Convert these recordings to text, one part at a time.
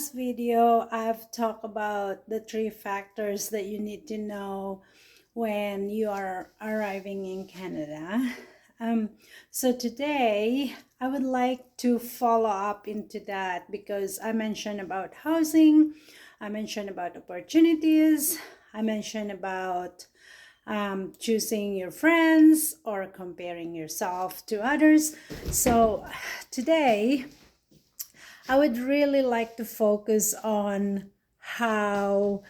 last video, I've talked about the 3 factors that you need to know when you are arriving in Canada. So today, I would like to follow up into that because I mentioned about housing, I mentioned about opportunities, I mentioned about choosing your friends or comparing yourself to others. So today, I would really like to focus on how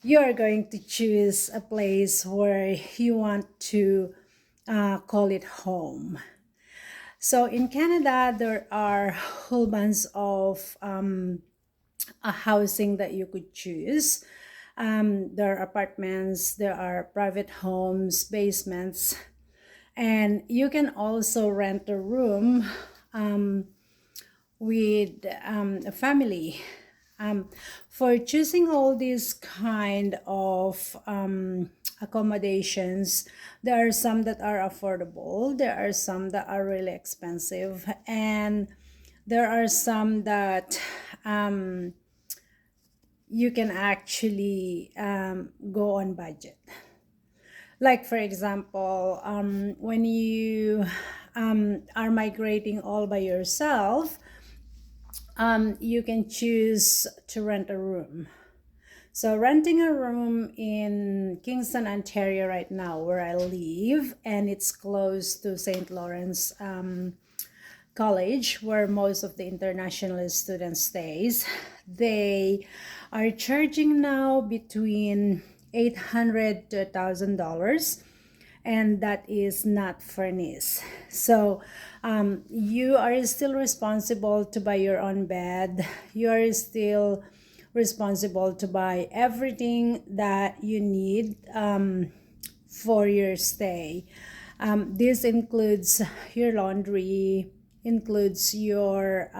you're going to choose a place where you want to call it home. So in Canada, there are whole bunch of a housing that you could choose. There are apartments, there are private homes, basements, and you can also rent a room with a family. For choosing all these kind of accommodations, there are some that are affordable, there are some that are really expensive, and there are some that you can actually go on budget. Like for example, when you are migrating all by yourself, you can choose to rent a room. So renting a room in Kingston, Ontario right now, where I live, and it's close to St. Lawrence College, where most of the international students stays, they are charging now between $800 to $1,000, and that is not furnished. So you are still responsible to buy your own bed. You are still responsible to buy everything that you need for your stay. This includes your laundry, includes your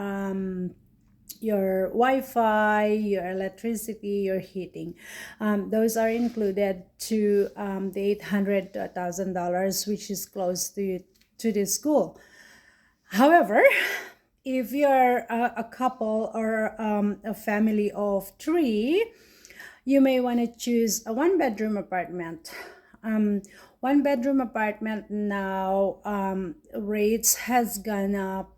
Wi-Fi, your electricity, your heating. Those are included to the $800 to $1,000, which is close to the school. However, if you're a couple or a family of 3, you may want to choose a one-bedroom apartment. One-bedroom apartment now, rates has gone up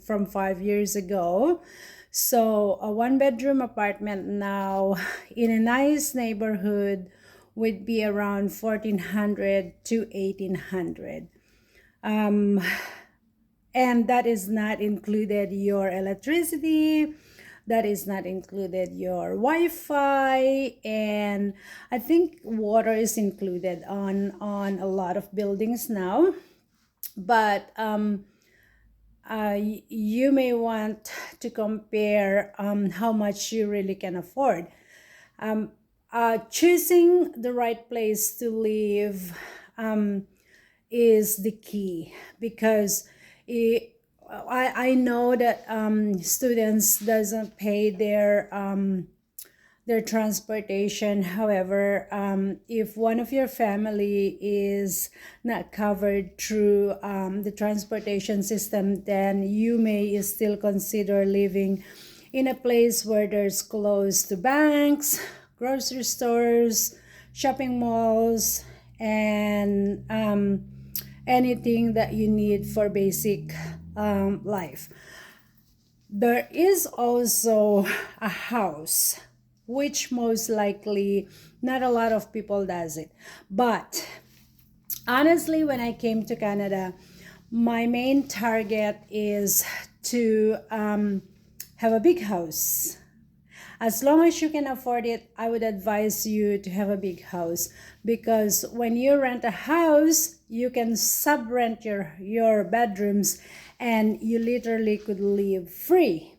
from 5 years ago. So a one-bedroom apartment now in a nice neighborhood would be around $1,400 to $1,800. And that is not included your electricity, that is not included your Wi-Fi, and I think water is included on a lot of buildings now. But you may want to compare how much you really can afford. Choosing the right place to live is the key, because I know that students doesn't pay their transportation. However, if one of your family is not covered through the transportation system, then you may still consider living in a place where there's close to banks, grocery stores, shopping malls, and anything that you need for basic life. There is also a house, which most likely not a lot of people does it. But honestly, when I came to Canada, my main target is to have a big house. As long as you can afford it, I would advise you to have a big house, because when you rent a house, you can sub-rent your bedrooms, and you literally could live free.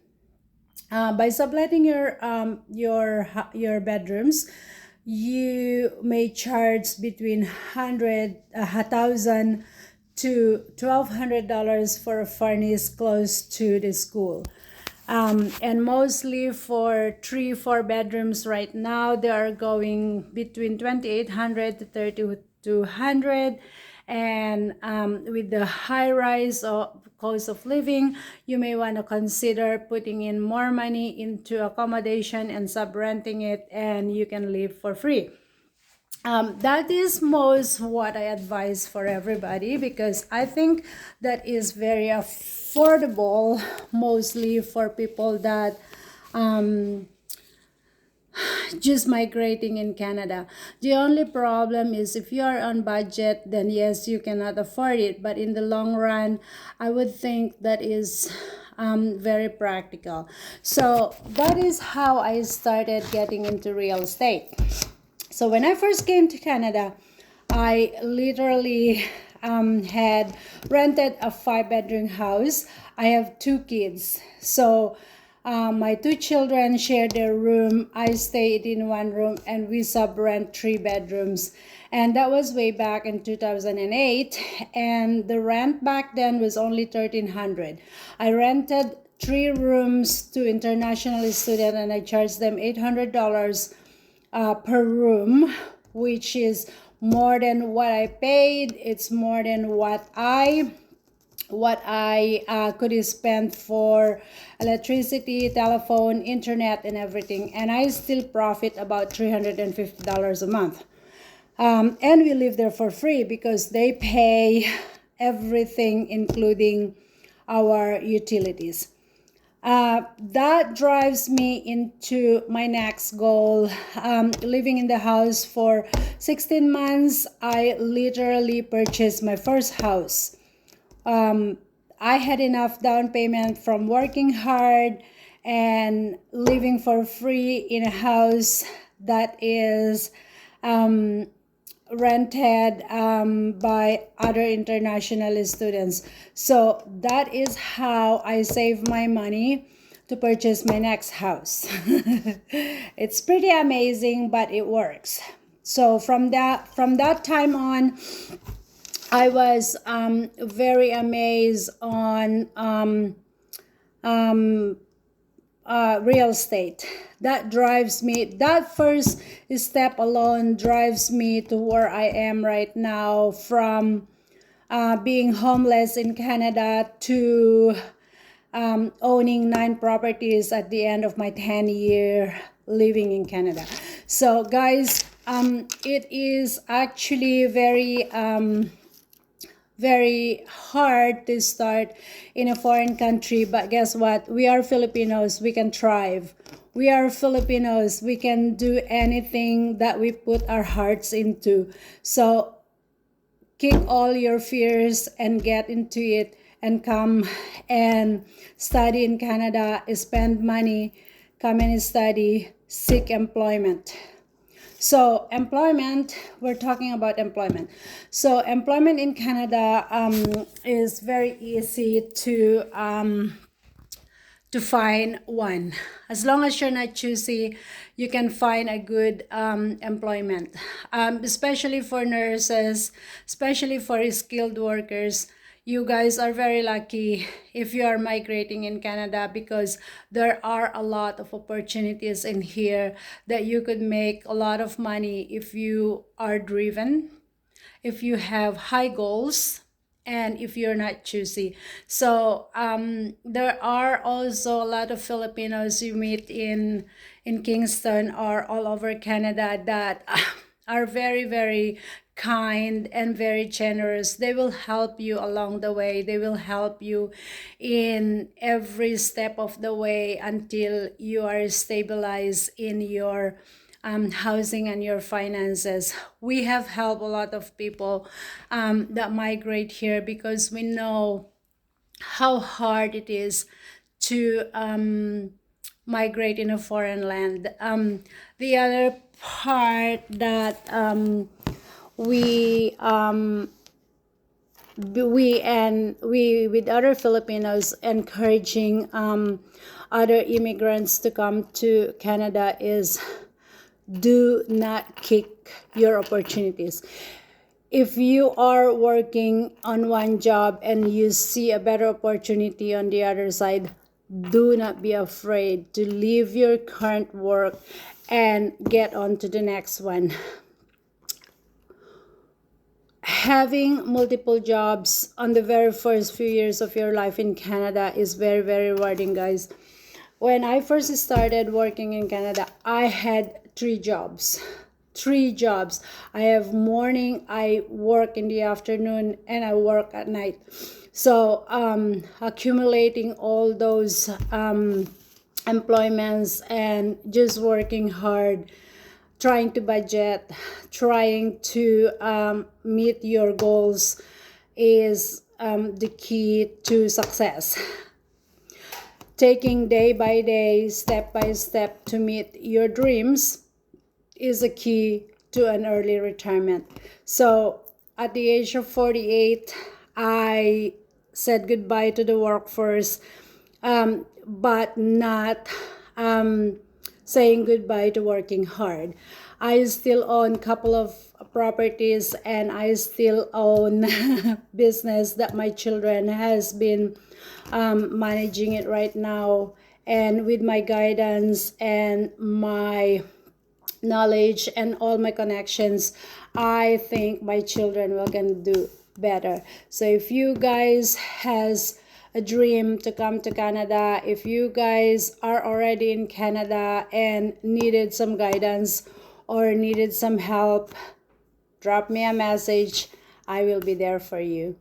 By subletting your bedrooms, you may charge between $1,000 to $1,200 for a furnace close to the school. And mostly for 3-4 bedrooms right now, they are going between 2,800 to 3,200. And with the high rise of cost of living, you may want to consider putting in more money into accommodation and sub-renting it, and you can live for free. That is most what I advise for everybody, because I think that is very affordable, mostly for people that just migrating in Canada. The only problem is if you are on budget, then yes, you cannot afford it. But in the long run, I would think that is very practical. So that is how I started getting into real estate. So when I first came to Canada, I literally had rented a 5-bedroom house. I have 2 kids. So my 2 children shared their room. I stayed in 1 room, and we sub-rent 3 bedrooms. And that was way back in 2008. And the rent back then was only $1,300. I rented 3 rooms to international students, and I charged them $800 per room, which is more than what I paid. It's more than what I could spend for electricity, telephone, internet, and everything. And I still profit about $350 a month. And we live there for free because they pay everything, including our utilities. That drives me into my next goal. Living in the house for 16 months, I literally purchased my first house. I had enough down payment from working hard and living for free in a house that is rented by other international students. So that is how I save my money to purchase my next house. It's pretty amazing, but it works. So from that time on, I was very amazed on real estate. That drives me, that first step alone drives me to where I am right now, from being homeless in Canada to owning 9 properties at the end of my 10-year living in Canada. So guys, it is actually very hard to start in a foreign country, but guess what? We are Filipinos, we can thrive. We are Filipinos, we can do anything that we put our hearts into. So kick all your fears and get into it, and come and study in Canada, spend money, come and study, seek employment. So employment, we're talking about employment. So employment in Canada is very easy to find one. As long as you're not choosy, you can find a good employment, especially for nurses, especially for skilled workers. You guys are very lucky if you are migrating in Canada, because there are a lot of opportunities in here that you could make a lot of money if you are driven, if you have high goals, and if you're not choosy. So there are also a lot of Filipinos you meet in Kingston or all over Canada that are very, very kind and very generous. They will help you along the way. They will help you in every step of the way until you are stabilized in your housing and your finances. We have helped a lot of people that migrate here, because we know how hard it is to migrate in a foreign land. The other part that we with other Filipinos encouraging other immigrants to come to Canada is, do not kick your opportunities. If you are working on one job and you see a better opportunity on the other side, do not be afraid to leave your current work and get on to the next one. having multiple jobs on the very first few years of your life in Canada is very, very rewarding, guys. When I first started working in Canada, I had 3 jobs. 3 jobs. I have morning, I work in the afternoon, and I work at night. So accumulating all those employments and just working hard, trying to budget, trying to meet your goals is the key to success. Taking day by day, step by step to meet your dreams is a key to an early retirement. So at the age of 48, I said goodbye to the workforce, but not saying goodbye to working hard. I still own a couple of properties, and I still own business that my children has been managing it right now. And with my guidance and my knowledge and all my connections, I think my children will gonna do better. So if you guys has a dream to come to Canada, if you guys are already in Canada and needed some guidance or needed some help, drop me a message. I will be there for you.